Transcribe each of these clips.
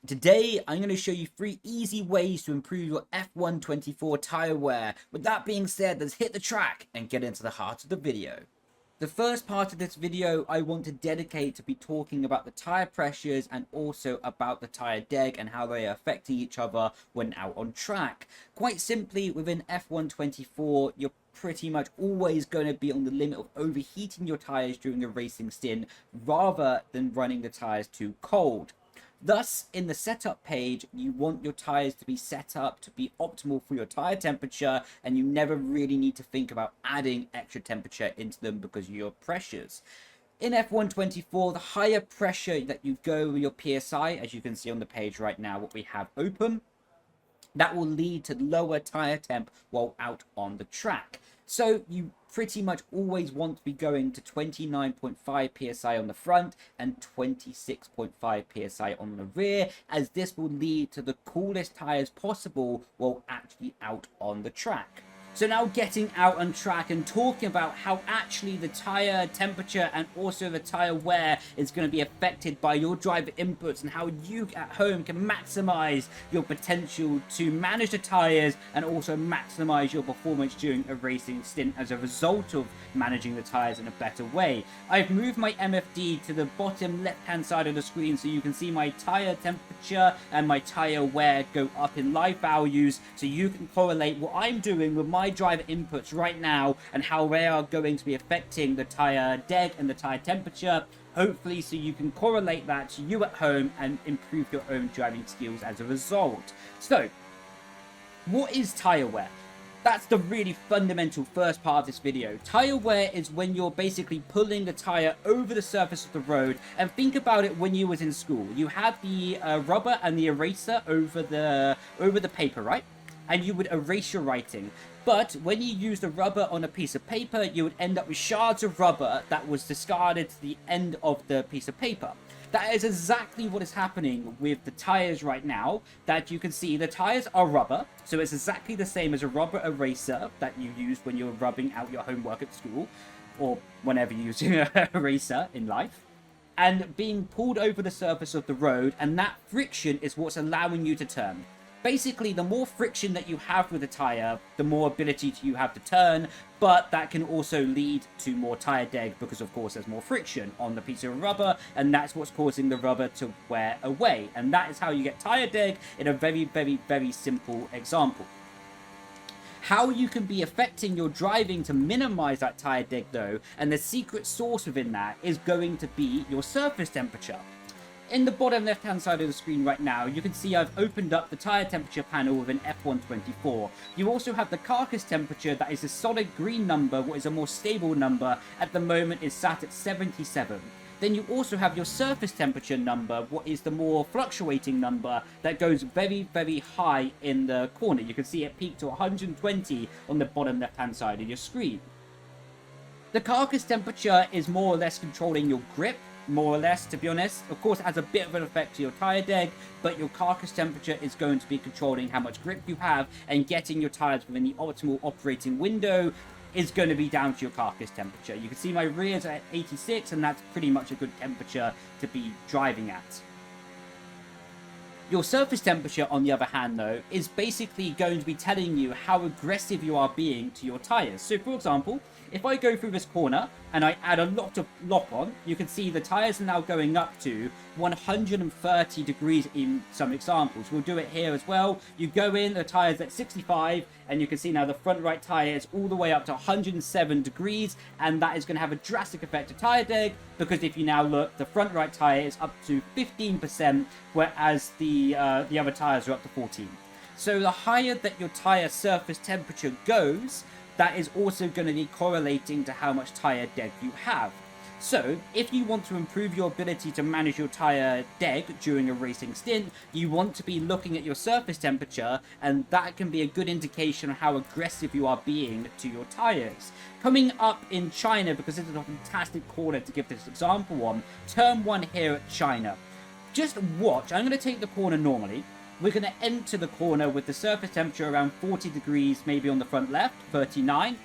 Today, I'm going to show you 3 easy ways to improve your F124 tyre wear. With that being said, let's hit the track and get into the heart of the video. The first part of this video I want to dedicate to be talking about the tyre pressures and also about the tyre deg and how they are affecting each other when out on track. Quite simply, within F124, you're pretty much always going to be on the limit of overheating your tyres during a racing stint rather than running the tyres too cold. Thus, in the setup page, you want your tyres to be set up to be optimal for your tyre temperature, and you never really need to think about adding extra temperature into them because of your pressures. In F124, the higher pressure that you go with your PSI, as you can see on the page right now, what we have open, that will lead to lower tyre temp while out on the track. So you pretty much always want to be going to 29.5 psi on the front and 26.5 psi on the rear, as this will lead to the coolest tyres possible while actually out on the track. So now getting out on track and talking about how actually the tyre temperature and also the tyre wear is going to be affected by your driver inputs and how you at home can maximize your potential to manage the tyres and also maximize your performance during a racing stint as a result of managing the tyres in a better way. I've moved my MFD to the bottom left hand side of the screen so you can see my tyre temperature and my tyre wear go up in live values, so you can correlate what I'm doing with my driver inputs right now and how they are going to be affecting the tyre deg and the tyre temperature, hopefully so you can correlate that to you at home and improve your own driving skills as a result. So, what is tyre wear? That's the really fundamental first part of this video. Tyre wear is when you're basically pulling the tyre over the surface of the road, and think about it when you was in school. You had the rubber and the eraser over the paper, right? And you would erase your writing. But when you use the rubber on a piece of paper, you would end up with shards of rubber that was discarded to the end of the piece of paper. That is exactly what is happening with the tyres right now. That you can see the tyres are rubber, so it's exactly the same as a rubber eraser that you use when you're rubbing out your homework at school, or whenever you're using an eraser in life, and being pulled over the surface of the road, and that friction is what's allowing you to turn. Basically, the more friction that you have with the tyre, the more ability you have to turn, but that can also lead to more tyre deg because, of course, there's more friction on the piece of rubber, and that's what's causing the rubber to wear away. And that is how you get tyre deg in a very, very, very simple example. How you can be affecting your driving to minimize that tyre deg, though, and the secret sauce within that is going to be your surface temperature. In the bottom left hand side of the screen right now, you can see I've opened up the tyre temperature panel with an F124. You also have the carcass temperature, that is a solid green number, what is a more stable number, at the moment is sat at 77. Then you also have your surface temperature number, what is the more fluctuating number, that goes very, very high in the corner. You can see it peaked to 120 on the bottom left hand side of your screen. The carcass temperature is more or less controlling your grip, more or less, to be honest. Of course, it has a bit of an effect to your tyre deg, but your carcass temperature is going to be controlling how much grip you have, and getting your tyres within the optimal operating window is going to be down to your carcass temperature. You can see my rears at 86, and that's pretty much a good temperature to be driving at. Your surface temperature, on the other hand, though, is basically going to be telling you how aggressive you are being to your tyres. So, for example, if I go through this corner and I add a lot of lock on, you can see the tyres are now going up to 130 degrees in some examples. We'll do it here as well. You go in, the tyre's at 65, and you can see now the front right tyre is all the way up to 107 degrees, and that is going to have a drastic effect to tyre deg, because if you now look, the front right tyre is up to 15%, whereas the other tyres are up to 14. So the higher that your tyre surface temperature goes, that is also going to be correlating to how much tyre deg you have. So, if you want to improve your ability to manage your tyre deg during a racing stint, you want to be looking at your surface temperature, and that can be a good indication of how aggressive you are being to your tyres. Coming up in China, because this is a fantastic corner to give this example on, turn 1 here at China. Just watch, I'm going to take the corner normally. We're going to enter the corner with the surface temperature around 40 degrees, maybe on the front left, 39.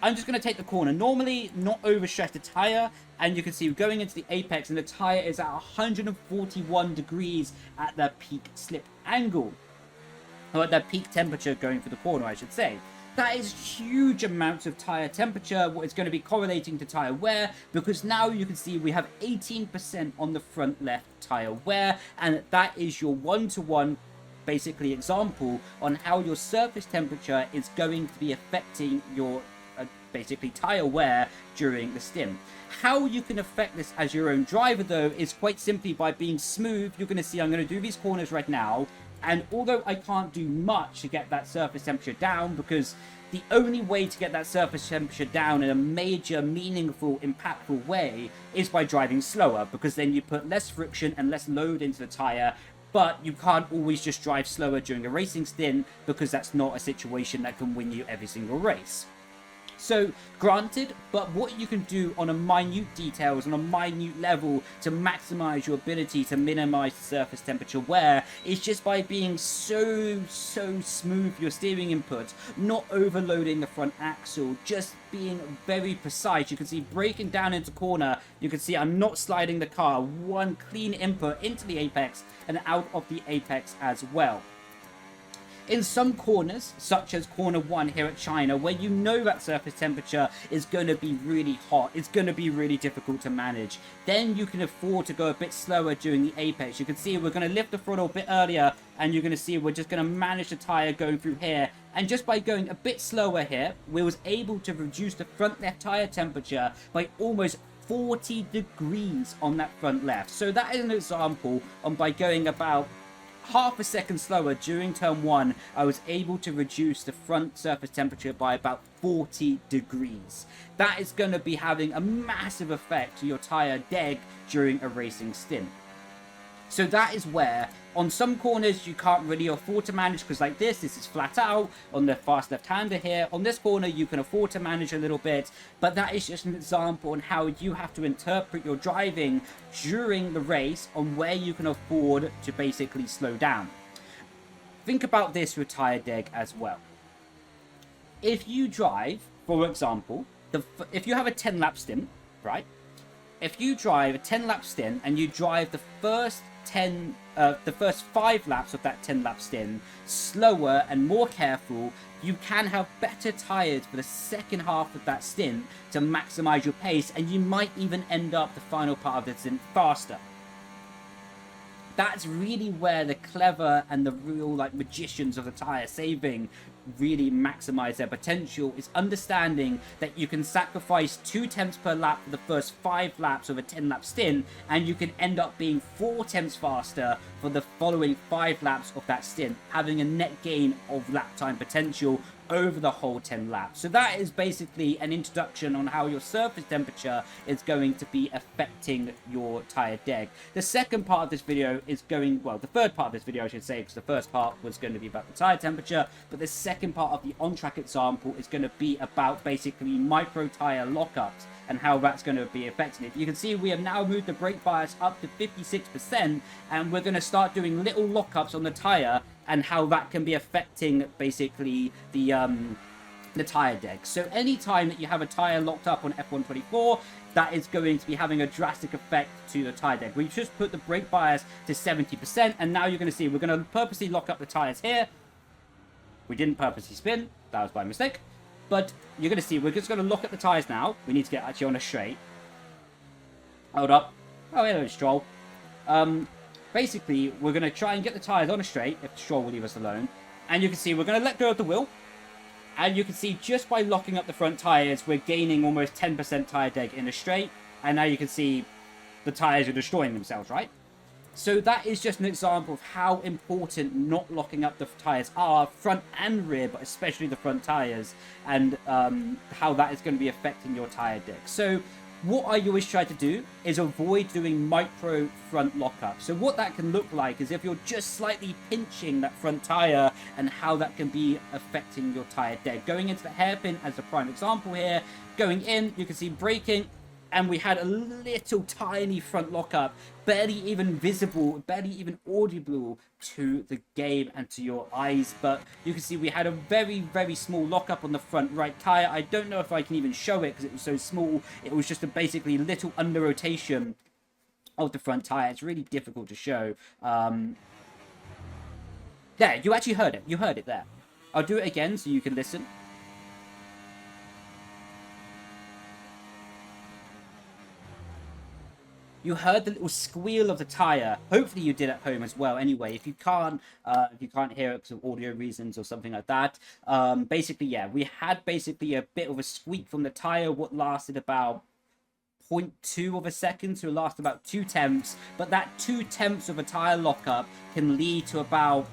I'm just going to take the corner. Normally, not overstress the tire, and you can see we're going into the apex, and the tire is at 141 degrees at the peak slip angle, or at the peak temperature going for the corner, I should say. That is huge amounts of tire temperature, what is going to be correlating to tire wear, because now you can see we have 18% on the front left tire wear, and that is your one-to-one basically example on how your surface temperature is going to be affecting your basically tire wear during the stim. How you can affect this as your own driver though is quite simply by being smooth. You're going to see I'm going to do these corners right now, and although I can't do much to get that surface temperature down, because the only way to get that surface temperature down in a major, meaningful, impactful way is by driving slower, because then you put less friction and less load into the tire. But you can't always just drive slower during a racing stint, because that's not a situation that can win you every single race. So, granted, but what you can do on a minute details, on a minute level to maximize your ability to minimize the surface temperature wear is just by being so smooth your steering input, not overloading the front axle, just being very precise. You can see braking down into corner, you can see I'm not sliding the car, one clean input into the apex and out of the apex as well. In some corners, such as corner 1 here at China, where you know that surface temperature is going to be really hot, it's going to be really difficult to manage, then you can afford to go a bit slower during the apex. You can see we're going to lift the throttle a bit earlier, and you're going to see we're just going to manage the tire going through here. And just by going a bit slower here, we was able to reduce the front left tire temperature by almost 40 degrees on that front left. So that is an example on by going about half a second slower during turn 1, I was able to reduce the front surface temperature by about 40 degrees. That is going to be having a massive effect to your tire deg during a racing stint. So that is where, on some corners, you can't really afford to manage, because like this is flat out on the fast left-hander here. On this corner, you can afford to manage a little bit, but that is just an example on how you have to interpret your driving during the race on where you can afford to basically slow down. Think about this with tire deg as well. If you drive, for example, if you have a 10-lap stint, right? If you drive a 10-lap stint and you drive the first 5 laps of that 10-lap stint slower and more careful, you can have better tires for the second half of that stint to maximize your pace, and you might even end up the final part of the stint faster. That's really where the clever and the real magicians of the tire saving really maximize their potential, is understanding that you can sacrifice 2 tenths per lap for the first 5 laps of a 10-lap stint, and you can end up being 4 tenths faster for the following 5 laps of that stint, having a net gain of lap time potential over the whole 10 laps. So that is basically an introduction on how your surface temperature is going to be affecting your tire deg. The second part of this video is going, well, the third part of this video I should say, because the first part was going to be about the tire temperature, but the second part of the on-track example is going to be about basically micro tire lockups and how that's going to be affecting it. You can see we have now moved the brake bias up to 56%, and we're going to start doing little lockups on the tire and how that can be affecting basically the tire deg. So anytime that you have a tire locked up on F124, that is going to be having a drastic effect to the tire deg. We just put the brake bias to 70%, and now you're going to see we're going to purposely lock up the tires here. We didn't purposely spin, that was by mistake. But you're going to see we're just going to lock up the tires now. We need to get actually on a straight. Hold up. Oh, hello, Stroll. Basically, we're going to try and get the tires on a straight, if Stroll will leave us alone. And you can see we're going to let go of the wheel. And you can see just by locking up the front tires, we're gaining almost 10% tire deg in a straight. And now you can see the tires are destroying themselves, right? So that is just an example of how important not locking up the tires are, front and rear, but especially the front tires, and how that is going to be affecting your tire deg. So what I always try to do is avoid doing micro front lockup. So what that can look like is if you're just slightly pinching that front tire, and how that can be affecting your tire deg. Going into the hairpin as the prime example here, going in, you can see braking, and we had a little tiny front lockup, barely even visible, barely even audible to the game and to your eyes. But you can see we had a very, very small lockup on the front right tire. I don't know if I can even show it because it was so small. It was just a basically little under rotation of the front tire. It's really difficult to show. There, you actually heard it. You heard it there. I'll do it again so you can listen. You heard the little squeal of the tire. Hopefully you did at home as well. Anyway, if you can't hear it because of audio reasons or something like that, basically, yeah, we had basically a bit of a squeak from the tire, what lasted about 0.2 of a second, so it lasted about 2 temps. But that 2 temps of a tire lockup can lead to about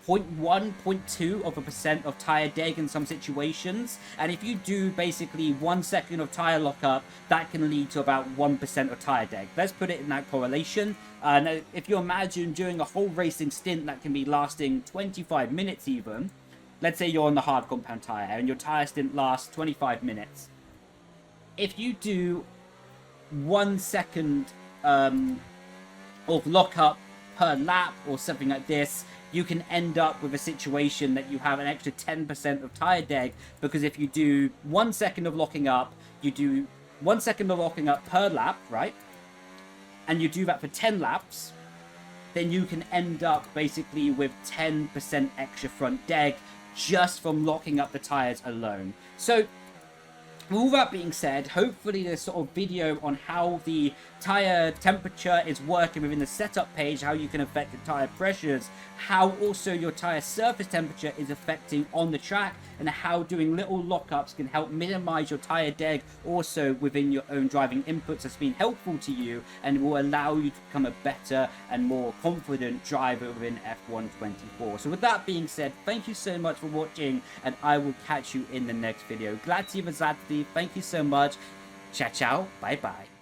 0.1, 0.2% of tire deg in some situations. And if you do basically 1 second of tire lockup, that can lead to about 1% of tire deg. Let's put it in that correlation. And if you imagine during a whole racing stint that can be lasting 25 minutes even, let's say you're on the hard compound tire and your tire stint lasts 25 minutes. If you do 1 second of lockup per lap or something like this, you can end up with a situation that you have an extra 10% of tire deg, because if you do 1 second of locking up, you do 1 second of locking up per lap, right? And you do that for 10 laps, then you can end up basically with 10% extra front deg just from locking up the tires alone. So with all that being said, hopefully this sort of video on how the tire temperature is working within the setup page, how you can affect the tire pressures, how also your tire surface temperature is affecting on the track, and how doing little lockups can help minimize your tire deg also within your own driving inputs has been helpful to you and will allow you to become a better and more confident driver within F1 24. So with that being said, thank you so much for watching, and I will catch you in the next video. Grazie, thank you so much. Ciao, ciao. Bye, bye.